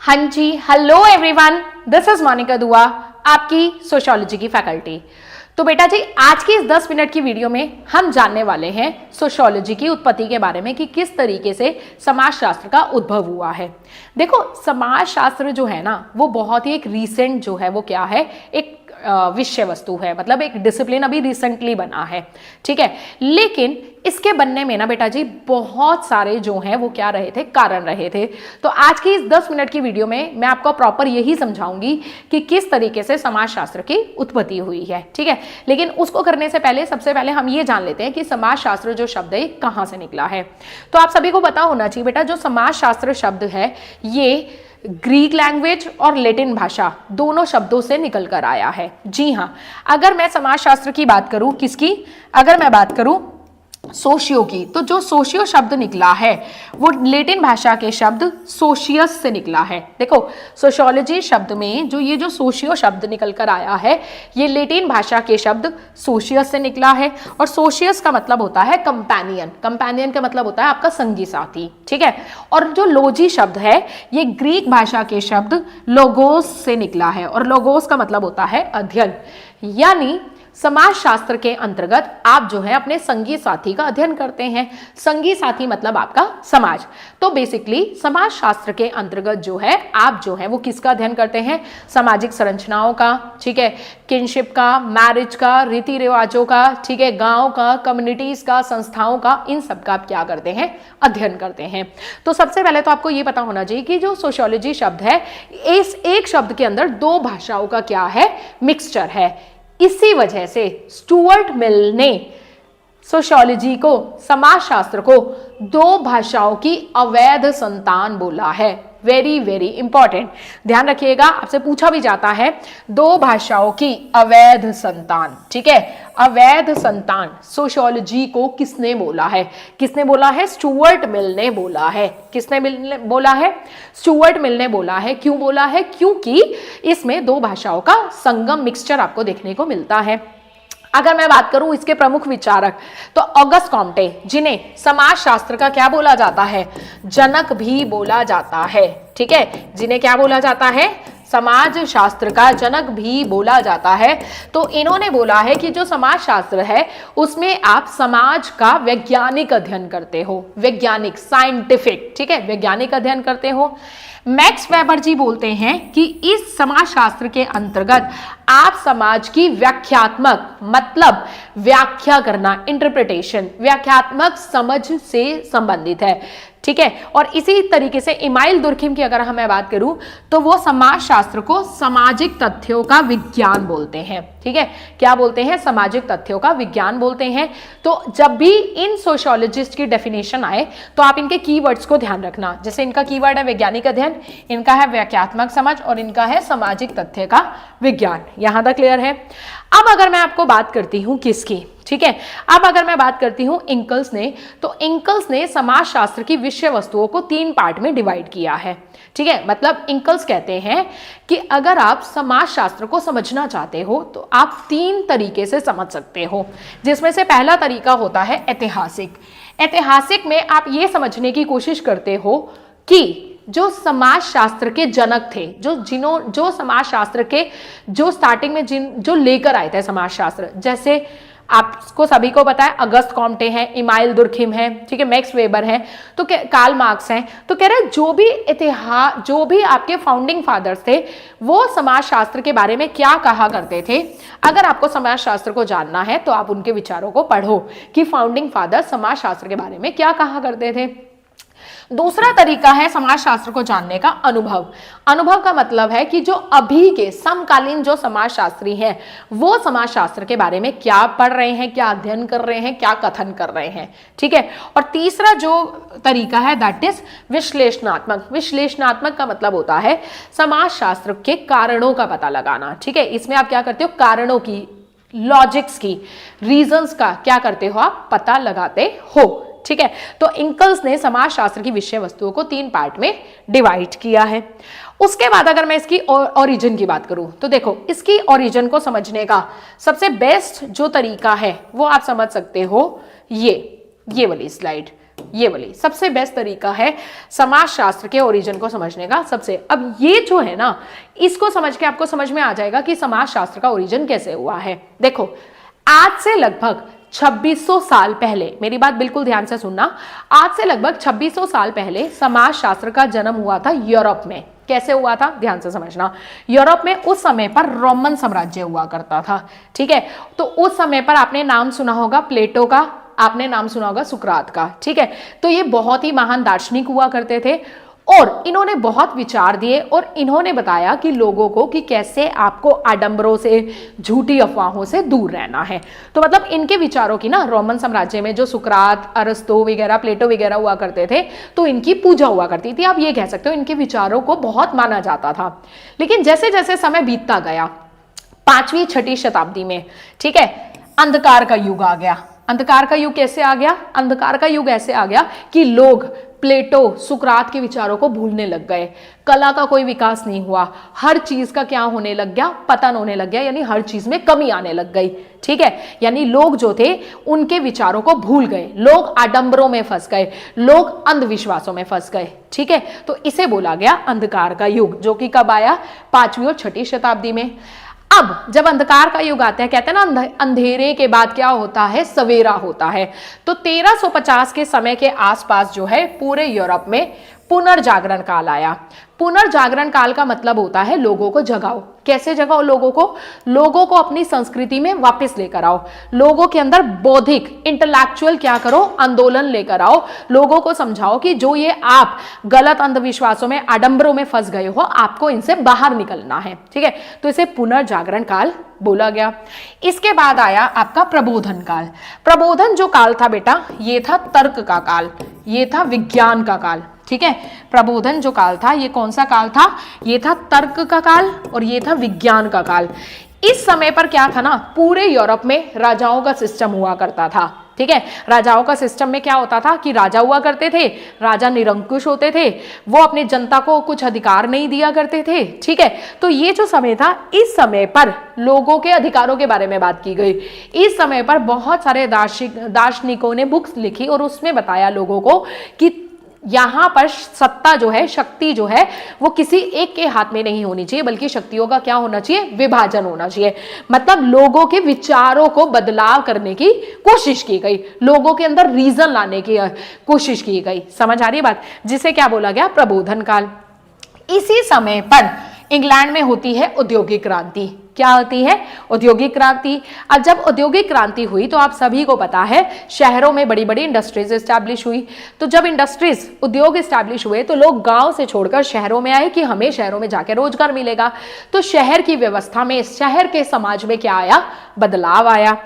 हाँ जी, hello everyone, this is Monika Dua, आपकी सोशियोलॉजी की फैकल्टी। तो बेटा जी, आज की इस 10 मिनट की वीडियो में हम जानने वाले हैं सोशियोलॉजी की उत्पत्ति के बारे में कि किस तरीके से समाजशास्त्र का उद्भव हुआ है। देखो, समाजशास्त्र जो है ना, वो बहुत ही एक रीसेंट जो है वो क्या है, एक विषय वस्तु है, मतलब एक डिसिप्लिन अभी रिसेंटली बना है, ठीक है। लेकिन इसके बनने में ना बेटा जी बहुत सारे जो हैं वो क्या रहे थे, कारण रहे थे। तो आज की इस 10 मिनट की वीडियो में मैं आपको प्रॉपर यही समझाऊंगी कि किस तरीके से समाजशास्त्र की उत्पत्ति हुई है, ठीक है। लेकिन उसको करने से पहले सबसे पहले हम ये जान लेते हैं कि समाजशास्त्र जो शब्द है कहाँ से निकला है। तो आप सभी को पता होना चाहिए बेटा, जो समाजशास्त्र शब्द है ये ग्रीक लैंग्वेज और लैटिन भाषा दोनों शब्दों से निकल कर आया है। जी हाँ, अगर मैं समाजशास्त्र की बात करूं, किसकी, अगर मैं बात करूं सोशियो की, तो जो सोशियो शब्द निकला है वो लैटिन भाषा के शब्द सोशियस से निकला है। देखो, सोशियोलॉजी शब्द में जो ये जो सोशियो शब्द निकल कर आया है ये लैटिन भाषा के शब्द सोशियस से निकला है। और सोशियस का मतलब होता है कंपेनियन, कंपेनियन का मतलब होता है आपका संगी साथी, ठीक है। और जो लोजी शब्द है ये ग्रीक भाषा के शब्द लोगोस से निकला है, और लोगोस का मतलब होता है अध्ययन। यानी समाजशास्त्र के अंतर्गत आप जो है अपने संगी साथी का अध्ययन करते हैं। संगी साथी मतलब आपका समाज। तो बेसिकली समाजशास्त्र के अंतर्गत जो है आप जो है वो किसका अध्ययन करते हैं, सामाजिक संरचनाओं का, ठीक है, किनशिप का, मैरिज का, रीति रिवाजों का, ठीक है, गांव का, कम्युनिटीज का, संस्थाओं का, इन सब का आप क्या करते हैं, अध्ययन करते हैं। तो सबसे पहले तो आपको ये पता होना चाहिए कि जो सोशियोलॉजी शब्द है इस एक शब्द के अंदर दो भाषाओं का क्या है, मिक्सचर है। इसी वजह से स्टुअर्ट मिल ने सोशियोलॉजी को, समाजशास्त्र को दो भाषाओं की अवैध संतान बोला है। वेरी वेरी इंपॉर्टेंट, ध्यान रखिएगा, आपसे पूछा भी जाता है दो भाषाओं की अवैध संतान, ठीक है। अवैध संतान सोशियोलॉजी को किसने बोला है, किसने बोला है, स्टुअर्ट मिल ने बोला है। किसने बोला है, स्टुअर्ट मिल ने बोला है। क्यों बोला है, क्योंकि इसमें दो भाषाओं का संगम, मिक्सचर आपको देखने को मिलता है। अगर मैं बात करूं इसके प्रमुख विचारक तो ऑगस्ट कॉम्टे, जिन्हें समाजशास्त्र का क्या बोला जाता है, जनक भी बोला जाता है, ठीक है, जिन्हें क्या बोला जाता है, समाज शास्त्र का जनक भी बोला जाता है। तो इन्होंने बोला है कि जो समाजशास्त्र है उसमें आप समाज का वैज्ञानिक अध्ययन करते हो, वैज्ञानिक, साइंटिफिक, ठीक है, वैज्ञानिक अध्ययन करते हो। मैक्स वेबर जी बोलते हैं कि इस समाजशास्त्र के अंतर्गत आप समाज की व्याख्यात्मक, मतलब व्याख्या करना, इंटरप्रिटेशन, व्याख्यात्मक समझ से संबंधित है, ठीक है। और इसी तरीके से इमाइल दुर्खिम की अगर हमें बात करूं तो वो समाजशास्त्र को सामाजिक तथ्यों का विज्ञान बोलते हैं, ठीक है। क्या बोलते हैं, सामाजिक तथ्यों का विज्ञान बोलते हैं। तो जब भी इन सोशियोलॉजिस्ट की डेफिनेशन आए तो आप इनके कीवर्ड्स को ध्यान रखना। जैसे इनका कीवर्ड है वैज्ञानिक अध्ययन, इनका है व्याख्यात्मक समझ, और इनका है सामाजिक तथ्य का विज्ञान। यहां तक क्लियर है। अब अगर मैं आपको बात करती हूं किसकी, ठीक है, अब अगर मैं बात करती हूं इंकल्स ने, तो इंकल्स ने समाजशास्त्र की विषय वस्तुओं को 3 पार्ट में डिवाइड किया है, ठीक है। मतलब इंकल्स कहते हैं कि अगर आप समाजशास्त्र को समझना चाहते हो तो आप 3 तरीके से समझ सकते हो, जिसमें से पहला तरीका होता है ऐतिहासिक। ऐतिहासिक में आप ये समझने की कोशिश करते हो कि जो समाजशास्त्र के जनक थे, जो समाजशास्त्र के जो स्टार्टिंग में जो लेकर आए थे समाजशास्त्र, जैसे आपको सभी को पता है अगस्त कॉम्टे हैं, इमाइल दुर्खिम है, ठीक है, मैक्स वेबर हैं, तो कार्ल मार्क्स हैं। तो कह रहे जो भी आपके फाउंडिंग फादर्स थे वो समाजशास्त्र के बारे में क्या कहा करते थे। अगर आपको समाजशास्त्र को जानना है तो आप उनके विचारों को पढ़ो कि फाउंडिंग फादर समाजशास्त्र के बारे में क्या कहा करते थे। दूसरा तरीका है समाजशास्त्र को जानने का अनुभव। अनुभव का मतलब है कि जो अभी के समकालीन जो समाजशास्त्री हैं वो समाजशास्त्र के बारे में क्या पढ़ रहे हैं, क्या अध्ययन कर रहे हैं, क्या कथन कर रहे हैं, ठीक है। और तीसरा जो तरीका है दैट इज विश्लेषणात्मक। विश्लेषणात्मक का मतलब होता है समाजशास्त्र के कारणों का पता लगाना, ठीक है। इसमें आप क्या करते हो, कारणों की, लॉजिक्स की, रीजंस का क्या करते हो, आप पता लगाते हो, ठीक है। तो इंकल्स ने समाजशास्त्र की विषय वस्तुओं को 3 पार्ट में डिवाइड किया है। उसके बाद अगर मैं इसकी ओरिजिन की बात करूं तो देखो, इसकी ओरिजिन को समझने का सबसे बेस्ट जो तरीका है वो आप समझ सकते हो ये वाली स्लाइड, ये वाली सबसे बेस्ट तरीका है समाजशास्त्र के ओरिजिन को समझने का। सबसे अब ये जो है ना, इसको समझ के आपको समझ में आ जाएगा कि समाजशास्त्र का ओरिजिन कैसे हुआ है। देखो, आज से लगभग 2600 साल पहले, मेरी बात बिल्कुल ध्यान से सुनना, आज से लगभग 2600 साल पहले समाजशास्त्र का जन्म हुआ था यूरोप में। कैसे हुआ था, ध्यान से समझना। यूरोप में उस समय पर रोमन साम्राज्य हुआ करता था, ठीक है। तो उस समय पर आपने नाम सुना होगा प्लेटो का, आपने नाम सुना होगा सुकरात का, ठीक है। तो ये बहुत ही महान दार्शनिक हुआ करते थे और इन्होंने बहुत विचार दिए और इन्होंने बताया कि लोगों को कि कैसे आपको आडंबरों से, झूठी अफवाहों से दूर रहना है। तो मतलब इनके विचारों की ना, रोमन साम्राज्य में जो सुकरात, अरस्तु वगैरह, प्लेटो वगैरह हुआ करते थे, तो इनकी पूजा हुआ करती थी। आप ये कह सकते हो इनके विचारों को बहुत माना जाता था। लेकिन जैसे जैसे समय बीतता गया, 5वीं 6वीं शताब्दी में, ठीक है, अंधकार का युग आ गया। अंधकार का युग कैसे आ गया? अंधकार का युग ऐसे आ गया कि लोग प्लेटो, सुकरात के विचारों को भूलने लग गए। कला का कोई विकास नहीं हुआ, हर चीज का क्या होने लग गया, पतन होने लग गया, यानी हर चीज में कमी आने लग गई, ठीक है। यानी लोग जो थे उनके विचारों को भूल गए, लोग आडंबरों में फंस गए, लोग अंधविश्वासों में फंस गए, ठीक है। तो इसे बोला गया अंधकार का युग, जो कि कब आया? 5वीं और 6वीं शताब्दी में। अब जब अंधकार का युग आता है, कहते हैं ना अंधेरे के बाद क्या होता है? सवेरा होता है। तो 1350 के समय के आसपास जो है पूरे यूरोप में पुनर्जागरण काल आया। पुनर्जागरण काल का मतलब होता है लोगों को जगाओ। कैसे जगाओ लोगों को? लोगों को अपनी संस्कृति में वापस लेकर आओ, लोगों के अंदर बौद्धिक, इंटेलेक्चुअल क्या करो? आंदोलन लेकर आओ। लोगों को समझाओ कि जो ये आप गलत अंधविश्वासों में, आडंबरों में फंस गए हो, आपको इनसे बाहर निकलना है, ठीक है। तो इसे पुनर्जागरण काल बोला गया। इसके बाद आया आपका प्रबोधन काल। प्रबोधन जो काल था बेटा, ये था तर्क का काल, ये था विज्ञान का काल, ठीक है। प्रबोधन जो काल था, ये कौन सा काल था? ये था तर्क का काल और ये था विज्ञान का काल। इस समय पर क्या था ना, पूरे यूरोप में राजाओं का सिस्टम हुआ करता था, ठीक है। राजाओं का सिस्टम में क्या होता था कि राजा हुआ करते थे, राजा निरंकुश होते थे, वो अपने जनता को कुछ अधिकार नहीं दिया करते थे, ठीक है। तो ये जो समय था, इस समय पर लोगों के अधिकारों के बारे में बात की गई। इस समय पर बहुत सारे दार्शनिकों ने बुक्स लिखी और उसमें बताया लोगों को कि यहां पर सत्ता जो है, शक्ति जो है, वो किसी एक के हाथ में नहीं होनी चाहिए, बल्कि शक्तियों का क्या होना चाहिए? विभाजन होना चाहिए। मतलब लोगों के विचारों को बदलाव करने की कोशिश की गई, लोगों के अंदर रीजन लाने की कोशिश की गई। समझ आ रही है बात? जिसे क्या बोला गया? प्रबोधन काल। इसी समय पर इंग्लैंड में होती है औद्योगिक क्रांति। क्या होती है? औद्योगिक क्रांति। अब जब औद्योगिक क्रांति हुई तो आप सभी को पता है शहरों में बड़ी बड़ी इंडस्ट्रीज एस्टैब्लिश हुई। तो जब इंडस्ट्रीज, उद्योग एस्टैब्लिश हुए तो लोग गांव से छोड़कर शहरों में आए कि हमें शहरों में जाकर रोजगार मिलेगा। तो शहर की व्यवस्था में, शहर के समाज में क्या आया? बदलाव आया।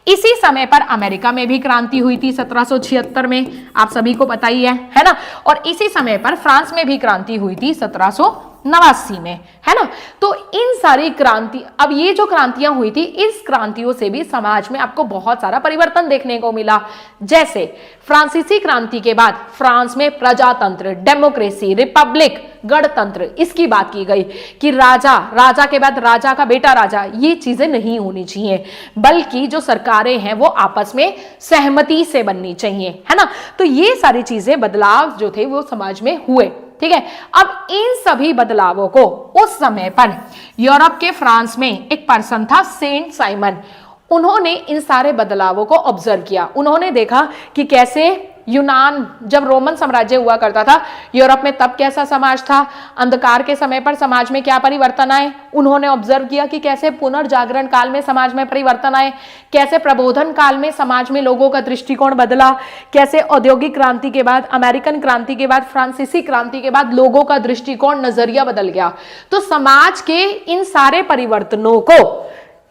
इसी समय पर अमेरिका में भी क्रांति हुई थी 1776 में, आप सभी को पता ही है ना। और इसी समय पर फ्रांस में भी क्रांति हुई थी 1789 में, है ना। तो इन सारी क्रांति, अब ये जो क्रांतियां हुई थी, इस क्रांतियों से भी समाज में आपको बहुत सारा परिवर्तन देखने को मिला। जैसे फ्रांसीसी क्रांति के बाद फ्रांस में प्रजातंत्र, डेमोक्रेसी, रिपब्लिक, गणतंत्र, इसकी बात की गई कि राजा के बाद राजा का बेटा राजा, ये चीजें नहीं होनी चाहिए, बल्कि जो सरकारें हैं वो आपस में सहमति से बननी चाहिए, है ना। तो ये सारी चीजें, बदलाव जो थे वो समाज में हुए, ठीक है। अब इन सभी बदलावों को उस समय पर यूरोप के फ्रांस में एक पर्सन था सेंट साइमन, उन्होंने इन सारे बदलावों को ऑब्जर्व किया। उन्होंने देखा कि कैसे यूनान, जब रोमन साम्राज्य हुआ करता था यूरोप में, तब कैसा समाज था, अंधकार के समय पर समाज में क्या परिवर्तन आए, उन्होंने ऑब्जर्व किया कि कैसे पुनर्जागरण काल में समाज में परिवर्तन आए, कैसे प्रबोधन काल में समाज में लोगों का दृष्टिकोण बदला, कैसे औद्योगिक क्रांति के बाद, अमेरिकन क्रांति के बाद, फ्रांसीसी क्रांति के बाद लोगों का दृष्टिकोण, नजरिया बदल गया। तो समाज के इन सारे परिवर्तनों को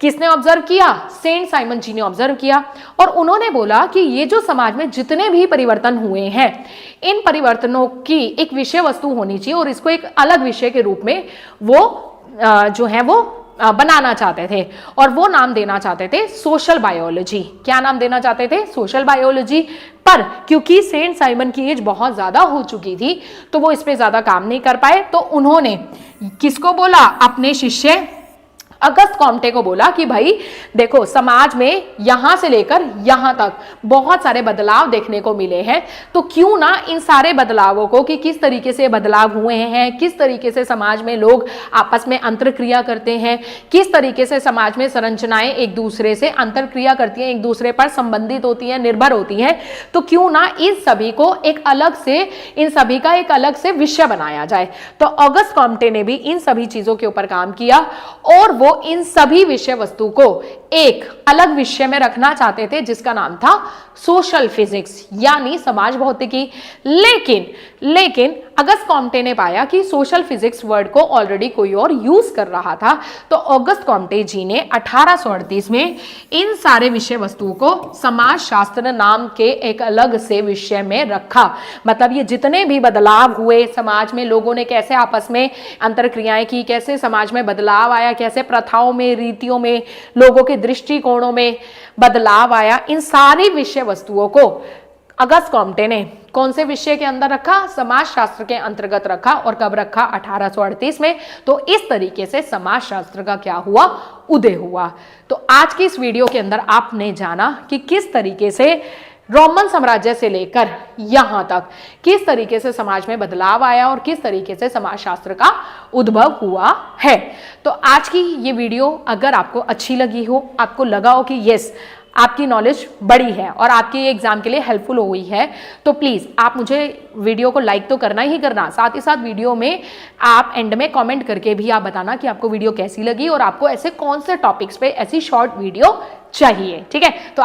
किसने ऑब्जर्व किया? सेंट साइमन जी ने ऑब्जर्व किया और उन्होंने बोला कि ये जो समाज में जितने भी परिवर्तन हुए हैं, इन परिवर्तनों की एक विषय वस्तु होनी चाहिए और इसको एक अलग विषय के रूप में वो जो है वो बनाना चाहते थे और वो नाम देना चाहते थे सोशल बायोलॉजी। क्या नाम देना चाहते थे? Social biology. पर क्योंकि सेंट साइमन की एज बहुत ज्यादा हो चुकी थी तो वो इस पे ज्यादा काम नहीं कर पाए, तो उन्होंने किसको बोला? अपने शिष्य अगस्त कॉम्टे को बोला कि भाई देखो, समाज में यहां से लेकर यहां तक बहुत सारे बदलाव देखने को मिले हैं, तो क्यों ना इन सारे बदलावों को, कि किस तरीके से बदलाव हुए हैं, किस तरीके से समाज में लोग आपस में अंतरक्रिया करते हैं, किस तरीके से समाज में संरचनाएं एक दूसरे से अंतरक्रिया करती हैं, एक दूसरे पर संबंधित होती हैं, निर्भर होती हैं, तो क्यों ना इस सभी को एक अलग से, इन सभी का एक अलग से विषय बनाया जाए। तो अगस्त कॉम्टे ने भी इन सभी चीजों के ऊपर काम किया और वो इन सभी विषय वस्तु को एक अलग विषय में रखना चाहते थे, जिसका नाम था सोशल फिजिक्स यानी समाज भौतिकी। लेकिन अगस्त कॉम्टे ने पाया कि सोशल फिजिक्स वर्ड को ऑलरेडी कोई और यूज कर रहा था, तो अगस्त कॉम्टे जी ने 1838 में इन सारे विषय वस्तुओं को समाज शास्त्र नाम के एक अलग से विषय में रखा। मतलब ये जितने भी बदलाव हुए समाज में, लोगों ने कैसे आपस में अंतरक्रियाएं की, कैसे समाज में बदलाव आया, कैसे प्रथाओं में, रीतियों में, लोगों के दृष्टिकोणों में बदलाव आया, इन सारी विषय वस्तुओं को अगस्त कॉम्टे ने कौन से विषय के अंदर रखा? समाज शास्त्र के अंतर्गत रखा। और कब रखा? 1838 में। तो इस तरीके से समाज शास्त्र का क्या हुआ? उदय हुआ। तो आज की इस वीडियो के अंदर आपने जाना कि किस तरीके से रोमन साम्राज्य से लेकर यहां तक किस तरीके से समाज में बदलाव आया और किस तरीके से समाजशास्त्र का उद्भव हुआ है। तो आज की ये वीडियो अगर आपको अच्छी लगी हो, आपको लगा हो कि यस आपकी नॉलेज बड़ी है और आपके एग्जाम के लिए हेल्पफुल हुई है, तो प्लीज़ आप मुझे वीडियो को लाइक तो करना ही करना, साथ ही साथ वीडियो में आप एंड में कमेंट करके भी आप बताना कि आपको वीडियो कैसी लगी और आपको ऐसे कौन से टॉपिक्स पे ऐसी शॉर्ट वीडियो चाहिए। ठीक है, तो